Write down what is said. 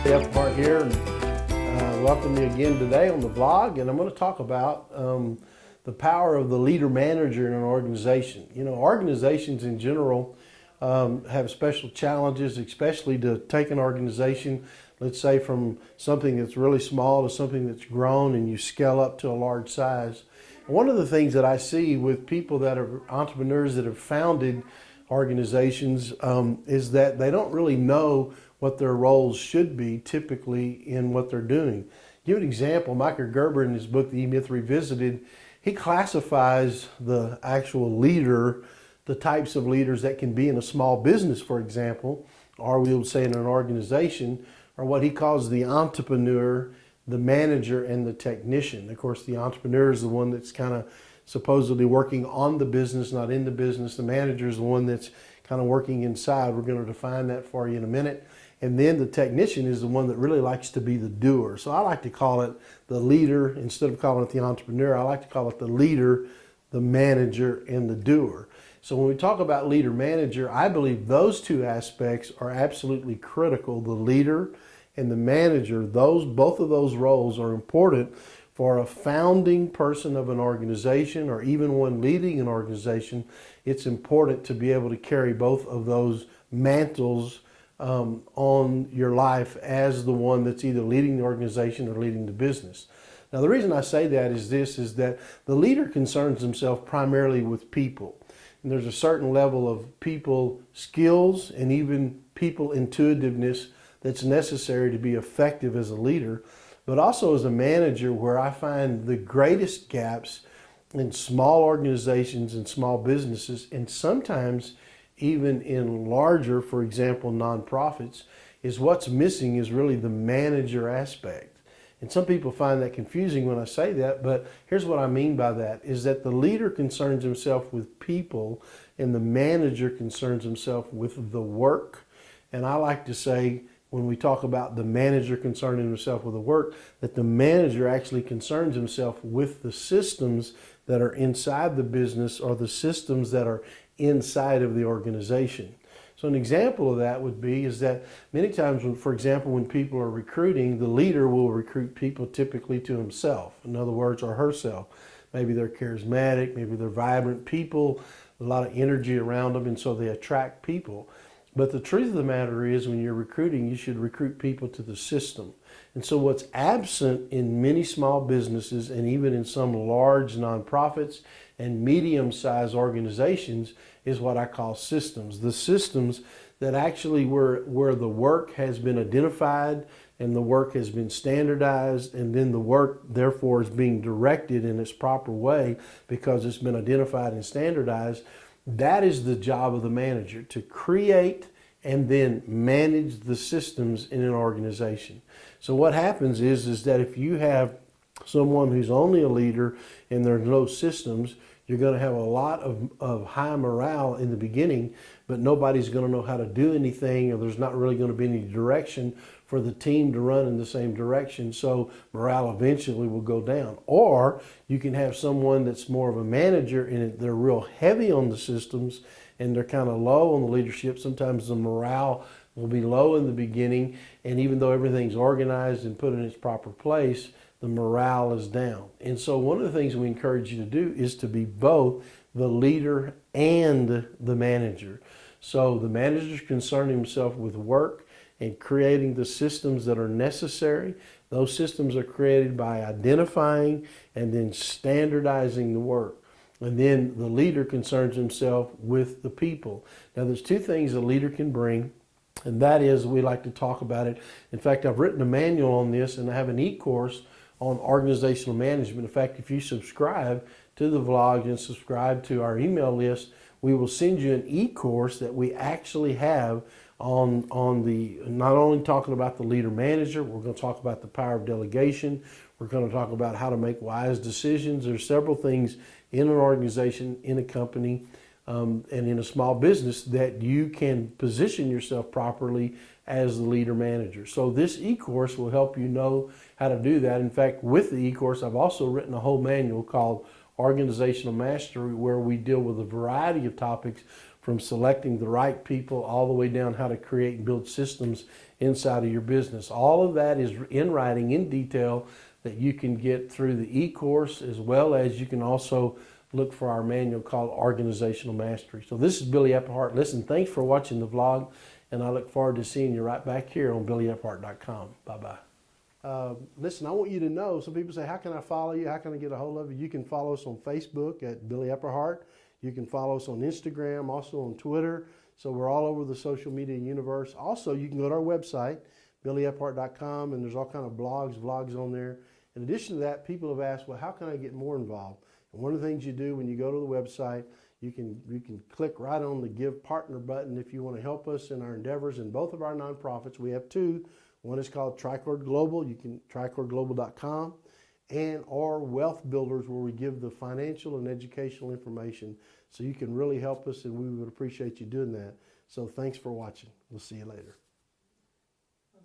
Ephardt here, and welcome you again today on the vlog. And I'm going to talk about the power of the leader manager in an organization. You know, organizations in general have special challenges, especially to take an organization, let's say from something that's really small to something that's grown and you scale up to a large size. One of the things that I see with people that are entrepreneurs that have founded organizations is that they don't really know what their roles should be typically in what they're doing. Give an example, Michael Gerber in his book, The E-Myth Revisited, he classifies the actual leader, the types of leaders that can be in a small business, for example, or we would say in an organization, or what he calls the entrepreneur, the manager, and the technician. Of course, the entrepreneur is the one that's kind of supposedly working on the business, not in the business. The manager is the one that's kind of working inside. We're going to define that for you in a minute. And then the technician is the one that really likes to be the doer. So I like to call it the leader instead of calling it the entrepreneur. I like to call it the leader, the manager, and the doer. So when we talk about leader manager, I believe those two aspects are absolutely critical. The leader and the manager, both of those roles are important for a founding person of an organization or even one leading an organization. It's important to be able to carry both of those mantles on your life as the one that's either leading the organization or leading the business. Now, the reason I say that is that the leader concerns himself primarily with people. And there's a certain level of people skills and even people intuitiveness that's necessary to be effective as a leader, but also as a manager, where I find the greatest gaps in small organizations and small businesses, and sometimes even in larger, for example, nonprofits, is what's missing is really the manager aspect. And some people find that confusing when I say that, but here's what I mean by that, is that the leader concerns himself with people and the manager concerns himself with the work. And I like to say, when we talk about the manager concerning himself with the work, that the manager actually concerns himself with the systems that are inside the business or the systems that are inside of the organization. So an example of that would be is that many times, for example, when people are recruiting, the leader will recruit people typically to himself, in other words, or herself. Maybe they're charismatic, maybe they're vibrant people, a lot of energy around them, and so they attract people. But the truth of the matter is, when you're recruiting, you should recruit people to the system. And so what's absent in many small businesses and even in some large nonprofits and medium-sized organizations is what I call systems. The systems that actually where the work has been identified and the work has been standardized, and then the work therefore is being directed in its proper way because it's been identified and standardized. That is the job of the manager, to create and then manage the systems in an organization. So what happens is that if you have someone who's only a leader and there's no systems, you're going to have a lot of high morale in the beginning, but nobody's going to know how to do anything, or there's not really going to be any direction for the team to run in the same direction. So morale eventually will go down. Or you can have someone that's more of a manager and they're real heavy on the systems and they're kind of low on the leadership. Sometimes the morale will be low in the beginning, and even though everything's organized and put in its proper place, the morale is down. And so one of the things we encourage you to do is to be both the leader and the manager. So the manager is concerned himself with work and creating the systems that are necessary. Those systems are created by identifying and then standardizing the work. And then the leader concerns himself with the people. Now, there's two things a leader can bring, and that is, we like to talk about it. In fact, I've written a manual on this, and I have an e-course on organizational management. In fact, if you subscribe to the vlog and subscribe to our email list, we will send you an e-course that we actually have on the, not only talking about the leader manager, we're going to talk about the power of delegation. We're going to talk about how to make wise decisions. There's several things in an organization, in a company, and in a small business that you can position yourself properly as the leader manager. So this e-course will help you know how to do that. In fact, with the e-course, I've also written a whole manual called Organizational Mastery, where we deal with a variety of topics from selecting the right people all the way down how to create and build systems inside of your business. All of that is in writing in detail that you can get through the e-course, as well as you can also look for our manual called Organizational Mastery. So this is Billy Epperhart. Listen, thanks for watching the vlog, and I look forward to seeing you right back here on BillyEpperhart.com. Bye-bye. Listen, I want you to know, some people say, how can I follow you? How can I get a hold of you? You can follow us on Facebook at Billy Epperhart. You can follow us on Instagram, also on Twitter. So we're all over the social media universe. Also, you can go to our website, BillyEpperhart.com, and there's all kind of blogs, vlogs on there. In addition to that, people have asked, well, how can I get more involved? And one of the things you do when you go to the website, you can click right on the Give Partner button if you want to help us in our endeavors in both of our nonprofits. We have two. One is called Tricord Global. You can tricordglobal.com, and our Wealth Builders, where we give the financial and educational information. So you can really help us, and we would appreciate you doing that. So thanks for watching. We'll see you later.